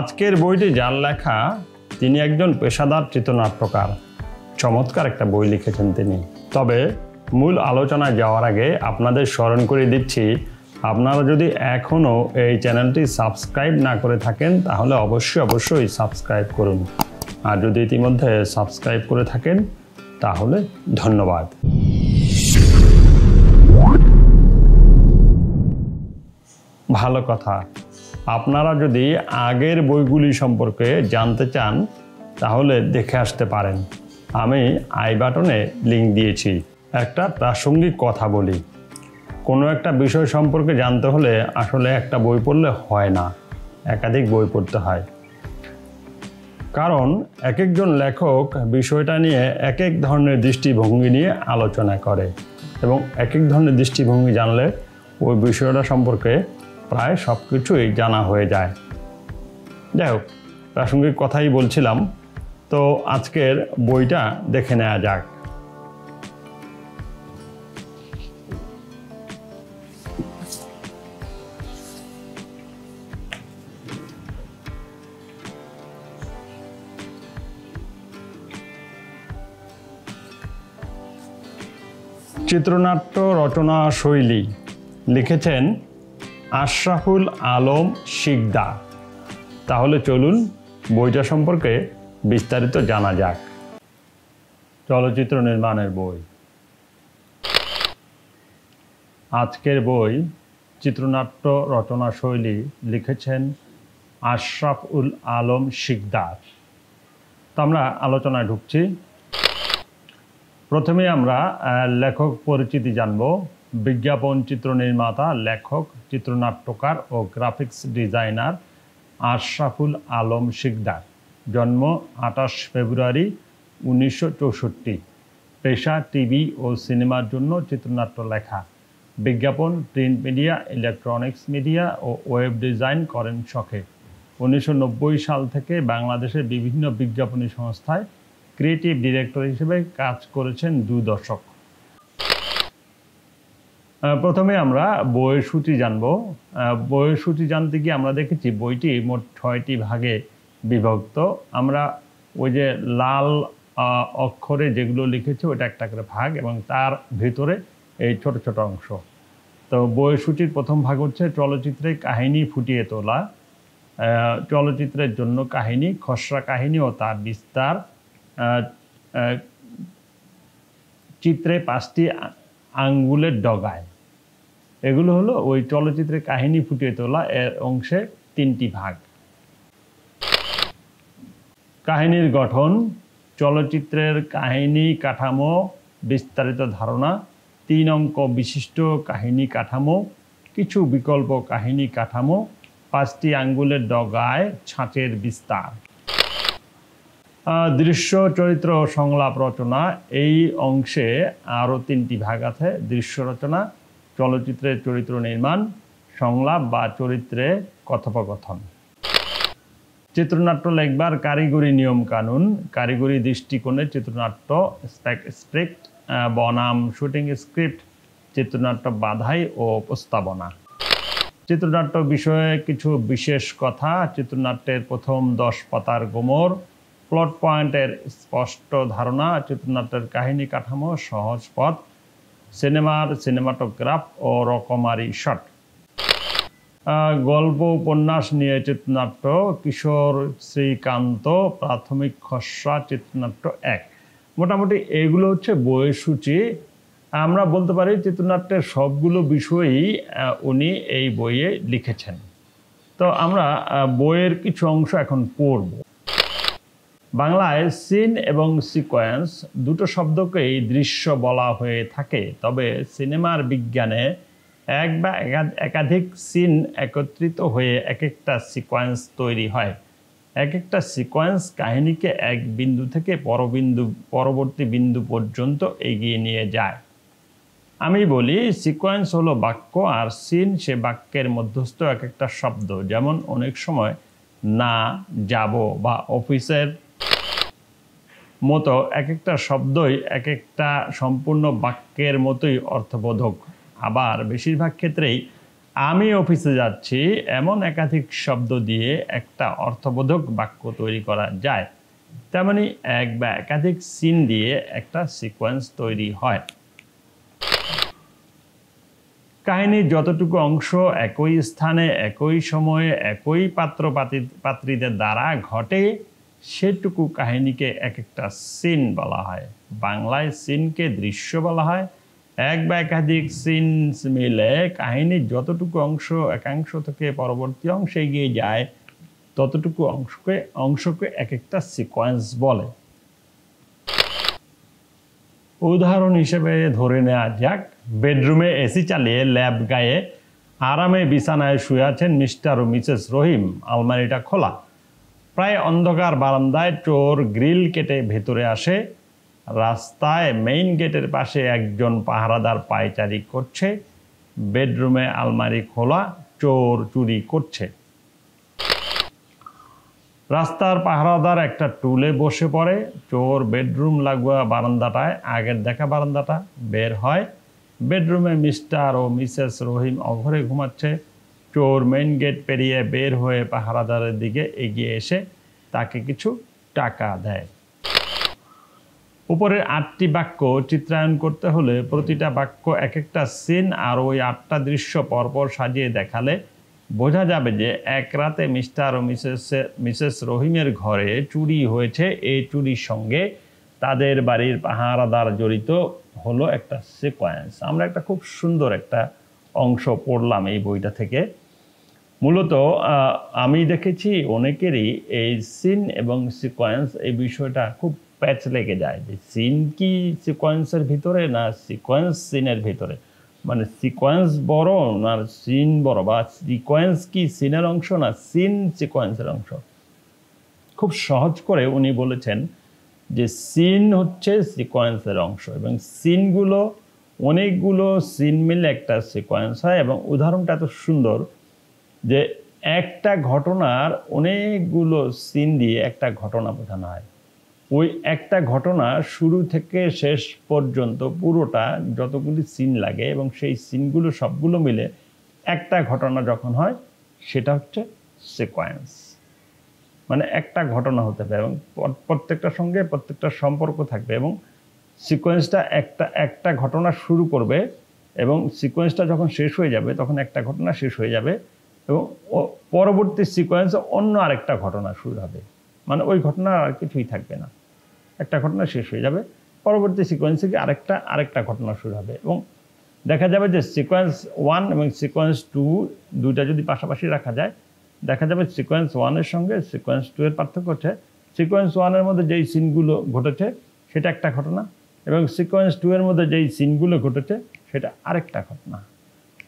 আজকের বইটি যার লেখা তিনি একজন পেশাদার চিত্রনাট্যকার। চমৎকার একটা বই লিখেছেন তিনি। তবে মূল আলোচনায় যাওয়ার আগে আপনাদের স্মরণ করে দিচ্ছি, আপনারা যদি এখনও এই চ্যানেলটি সাবস্ক্রাইব না করে থাকেন তাহলে অবশ্যই সাবস্ক্রাইব করুন। আর যদি ইতিমধ্যে সাবস্ক্রাইব করে থাকেন তাহলে ধন্যবাদ। ভালো কথা, আপনারা যদি আগের বইগুলি সম্পর্কে জানতে চান তাহলে দেখে আসতে পারেন। আমি আই বাটনে লিঙ্ক দিয়েছি। একটা প্রাসঙ্গিক কথা বলি, কোনো একটা বিষয় সম্পর্কে জানতে হলে আসলে একটা বই পড়লে হয় না, একাধিক বই পড়তে হয়। কারণ এক একজন লেখক বিষয়টা নিয়ে এক এক ধরনের দৃষ্টিভঙ্গি নিয়ে আলোচনা করে এবং এক এক ধরনের দৃষ্টিভঙ্গি জানলে ওই বিষয়টা সম্পর্কে প্রায় সব কিছুই জানা হয়ে যায়। যাই হোক, প্রাসঙ্গিক কথাই বলছিলাম। তো আজকের বইটা দেখে নেওয়া যাক। চিত্রনাট্য রচনা শৈলী লিখেছেন আশরাফুল আলম শিকদার। তাহলে চলুন বইটা সম্পর্কে বিস্তারিত জানা যাক। চলচ্চিত্র নির্মাণের বই। আজকের বই চিত্রনাট্য রচনা শৈলী লিখেছেন আশরাফুল আলম শিকদার। তো আমরা আলোচনায় ঢুকছি। প্রথমে আমরা লেখক পরিচিতি জানব। বিজ্ঞাপন চিত্র নির্মাতা, লেখক, চিত্রনাট্যকার ও গ্রাফিক্স ডিজাইনার আশরাফুল আলম শিকদার। জন্ম 28 ফেব্রুয়ারি 1964। পেশা টিভি ও সিনেমার জন্য চিত্রনাট্য লেখা। বিজ্ঞাপন, প্রিন্ট মিডিয়া, ইলেকট্রনিক্স মিডিয়া ও ওয়েব ডিজাইন করেন শখে। 1990 সাল থেকে বাংলাদেশের বিভিন্ন বিজ্ঞাপনী সংস্থায় ক্রিয়েটিভ ডিরেক্টর হিসেবে কাজ করেছেন 2 দশক। প্রথমে আমরা বইয়ের সূচি জানব। বইয়ের সূচি জানতে গিয়ে আমরা দেখেছি বইটি মোট 6টি ভাগে বিভক্ত। আমরা ওই যে লাল অক্ষরে যেগুলো লিখেছি ওটা একটা করে ভাগ এবং তার ভিতরে এই ছোট ছোট অংশ। তো বইয়ের সূচির প্রথম ভাগ হচ্ছে চলচ্চিত্রে কাহিনী ফুটিয়ে তোলা, চলচ্চিত্রের জন্য কাহিনী, খসড়া কাহিনী ও তার বিস্তার, চিত্রে 5টি আঙ্গুলের ডগায়। এগুলো হলো ওই চলচ্চিত্রের কাহিনী ফুটিয়ে তোলা এর অংশে 3টি ভাগ। কাহিনীর গঠন, চলচ্চিত্রের কাহিনী কাঠামো, বিস্তারিত ধারণা, 3 অঙ্ক বিশিষ্ট কাহিনী কাঠামো, কিছু বিকল্প কাহিনী কাঠামো, 5টি আঙ্গুলের ডগায় ছাঁচের বিস্তার। দৃশ্য, চরিত্র ও সংলাপ রচনা, এই অংশে আরও 3টি ভাগ আছে। দৃশ্য রচনা, চলচ্চিত্রের চরিত্র নির্মাণ, সংলাপ বা চরিত্রে কথোপকথন। চিত্রনাট্য লেখবার কারিগরি নিয়ম কানুন, কারিগরি দৃষ্টিকোণে চিত্রনাট্য স্ক্রিপ্ট বনাম শুটিং স্ক্রিপ্ট, চিত্রনাট্য বাধাই ও উপস্থাপনা। চিত্রনাট্য বিষয়ে কিছু বিশেষ কথা, চিত্রনাট্যের প্রথম 10 পাতার গোমর, প্লট পয়েন্টের স্পষ্ট ধারণা, চিত্রনাট্যের কাহিনী কাঠামো সহজ পথ, সিনেমার সিনেমাটোগ্রাফ ও রকমারি শট। গল্প উপন্যাস নিয়ে চিত্রনাট্য, কিশোর শ্রীকান্ত, প্রাথমিক খসড়া চিত্রনাট্য 1। মোটামুটি এগুলো হচ্ছে বইয়ের সূচি। আমরা বলতে পারি চিত্রনাট্যের সবগুলো বিষয়ই উনি এই বইয়ে লিখেছেন। তো আমরা বইয়ের কিছু অংশ এখন পড়ব। বাংলায় সিন এবং সিকোয়েন্স দুটো শব্দকেই দৃশ্য বলা হয়ে থাকে। তবে সিনেমার বিজ্ঞানে এক বা একাধিক সিন একত্রিত হয়ে এক একটা সিকোয়েন্স তৈরি হয়। এক একটা সিকোয়েন্স কাহিনীকে এক বিন্দু থেকে পরবর্তী বিন্দু পর্যন্ত এগিয়ে নিয়ে যায়। আমি বলি সিকোয়েন্স হলো বাক্য আর সিন সে বাক্যের মধ্যস্থ এক একটা শব্দ। যেমন অনেক সময় না, যাব বা অফিসের মতো এক একটা শব্দই এক একটা সম্পূর্ণ বাক্যের মতোই অর্থবোধক। আবার বেশিরভাগ ক্ষেত্রেই আমি অফিসে যাচ্ছি এমন একাধিক শব্দ দিয়ে একটা অর্থবোধক বাক্য তৈরি করা যায়। তেমনি এক বা একাধিক সিন দিয়ে একটা সিকোয়েন্স তৈরি হয়। কাহিনীর যতটুকু অংশ একই স্থানে একই সময়ে একই পাত্রীদের দ্বারা ঘটে সেটুকু কাহিনীকে এক একটা সিন বলা হয়। বাংলায় সিনকে দৃশ্য বলা হয়। এক বা একাধিক সিন মিলে কাহিনীর যতটুকু একাংশ থেকে পরবর্তী অংশে এগিয়ে যায় ততটুকু অংশকে এক একটা সিকোয়েন্স বলে। উদাহরণ হিসেবে ধরে নেওয়া যাক, বেডরুমে এসি চালিয়ে ল্যাব গায়ে আরামে বিছানায় শুয়ে আছেন মিস্টার ও মিসেস রহিম। আলমারিটা খোলা। প্রায় অন্ধকার বারান্দায় চোর গ্রিল কেটে ভেতরে আসে। রাস্তায় মেইন গেটের পাশে একজন পাহারাদার পায়চারি করছে। বেডরুমে আলমারি খোলা, চোর চুরি করছে। রাস্তার পাহারাদার একটা টুলে বসে পড়ে। চোর বেডরুম লাগোয়া বারান্দাটায়, আগের দেখা বারান্দাটা বের হয়। বেডরুমে মিস্টার ও মিসেস রহিম অঘরে ঘুমাচ্ছে। চোর মেইন গেট পেরিয়ে বের হয়ে পাহারাদারের দিকে এগিয়ে এসে তাকে কিছু টাকা দেয়। উপরের 8টি বাক্য চিত্রায়ন করতে হলে প্রতিটা বাক্য এক একটা সিন আর ওই 8টা দৃশ্য পরপর সাজিয়ে দেখালে বোঝা যাবে যে এক রাতে মিস্টার ও মিসেস রহিমের ঘরে চুরি হয়েছে। এই চুরির সঙ্গে তাদের বাড়ির পাহারাদার জড়িত হলো একটা সিকোয়েন্স। আমরা একটা খুব সুন্দর একটা অংশ পড়লাম এই বইটা থেকে। মূলত আমি দেখেছি অনেকেরই এই সিন এবং সিকোয়েন্স এই বিষয়টা খুব প্যাচ লেগে যায় যে সিন কি সিকোয়েন্সের ভিতরে না সিকোয়েন্স সিনের ভিতরে, মানে সিকোয়েন্স বড় না সিন বড়, বা সিকোয়েন্স কি সিনের অংশ না সিন সিকোয়েন্সের অংশ। খুব সহজ করে উনি বলেছেন যে সিন হচ্ছে সিকোয়েন্সের অংশ এবং সিনগুলো অনেকগুলো সিন মিলে একটা সিকোয়েন্স হয়। এবং উদাহরণটা এত সুন্দর যে একটা ঘটনার অনেকগুলো সিন দিয়ে একটা ঘটনা বোঝানো হয়। ওই একটা ঘটনা শুরু থেকে শেষ পর্যন্ত পুরোটা যতগুলি সিন লাগে এবং সেই সিনগুলো সবগুলো মিলে একটা ঘটনা যখন হয় সেটা হচ্ছে সিকোয়েন্স। মানে একটা ঘটনা হতে পারে এবং প্রত্যেকটার সঙ্গে প্রত্যেকটা সম্পর্ক থাকবে এবং সিকোয়েন্সটা একটা ঘটনা শুরু করবে এবং সিকোয়েন্সটা যখন শেষ হয়ে যাবে তখন একটা ঘটনা শেষ হয়ে যাবে এবং পরবর্তী সিকোয়েন্সে অন্য আরেকটা ঘটনা শুরু হবে। মানে ওই ঘটনা আর কিছুই থাকবে না, একটা ঘটনা শেষ হয়ে যাবে, পরবর্তী সিকোয়েন্সে গিয়ে আরেকটা ঘটনা শুরু হবে। এবং দেখা যাবে যে সিকোয়েন্স 1 এবং সিকোয়েন্স 2 দুইটা যদি পাশাপাশি রাখা যায় দেখা যাবে সিকোয়েন্স 1-এর সঙ্গে সিকোয়েন্স 2-এর পার্থক্য হচ্ছে সিকোয়েন্স 1-এর মধ্যে যেই সিনগুলো ঘটেছে সেটা একটা ঘটনা এবং সিকোয়েন্স 2-এর মধ্যে যেই সিনগুলো ঘটেছে সেটা আরেকটা ঘটনা।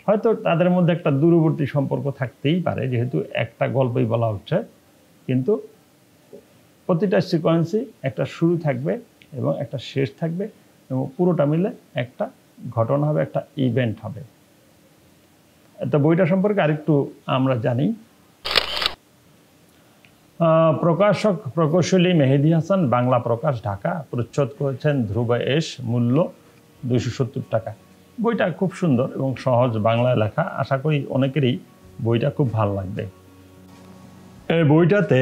হয়তো তাদের মধ্যে একটা দূরবর্তী সম্পর্ক থাকতেই পারে যেহেতু একটা গল্পই বলা হচ্ছে, কিন্তু প্রতিটা সিকোয়েন্সই একটা শুরু থাকবে এবং একটা শেষ থাকবে এবং পুরোটা মিলে একটা ঘটনা হবে, একটা ইভেন্ট হবে। তো বইটা সম্পর্কে আরেকটু আমরা জানি। প্রকাশক প্রকৌশলী মেহেদি হাসান, বাংলা প্রকাশ, ঢাকা। প্রচ্ছদ করেছেন ধ্রুব এস, মূল্য 270 টাকা। বইটা খুব সুন্দর এবং সহজ বাংলায় লেখা। আশা করি অনেকেরই বইটা খুব ভালো লাগবে। এই বইটাতে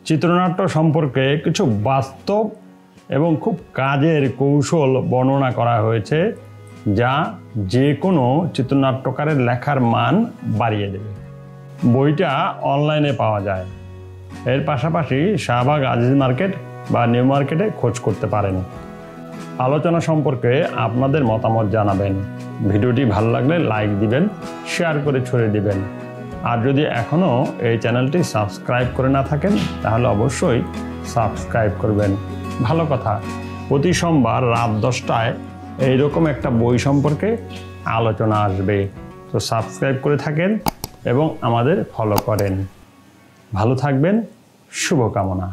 চিত্রনাট্য সম্পর্কে কিছু বাস্তব এবং খুব কাজের কৌশল বর্ণনা করা হয়েছে যা যে কোনো চিত্রনাট্যকারের লেখার মান বাড়িয়ে দেবে। বইটা অনলাইনে পাওয়া যায়। এর পাশাপাশি শাহবাগ আজিজ মার্কেট বা নিউ মার্কেটে খোঁজ করতে পারেন। আলোচনা সম্পর্কে আপনাদের মতামত জানাবেন। ভিডিওটি ভালো লাগলে লাইক দিবেন, শেয়ার করে ছড়িয়ে দিবেন। আর যদি এখনও এই চ্যানেলটি সাবস্ক্রাইব করে না থাকেন তাহলে অবশ্যই সাবস্ক্রাইব করবেন। ভালো কথা, প্রতি সোমবার রাত 10টায় এইরকম একটা বই সম্পর্কে আলোচনা আসবে। তো সাবস্ক্রাইব করে থাকেন এবং আমাদের ফলো করেন। ভালো থাকবেন, শুভকামনা।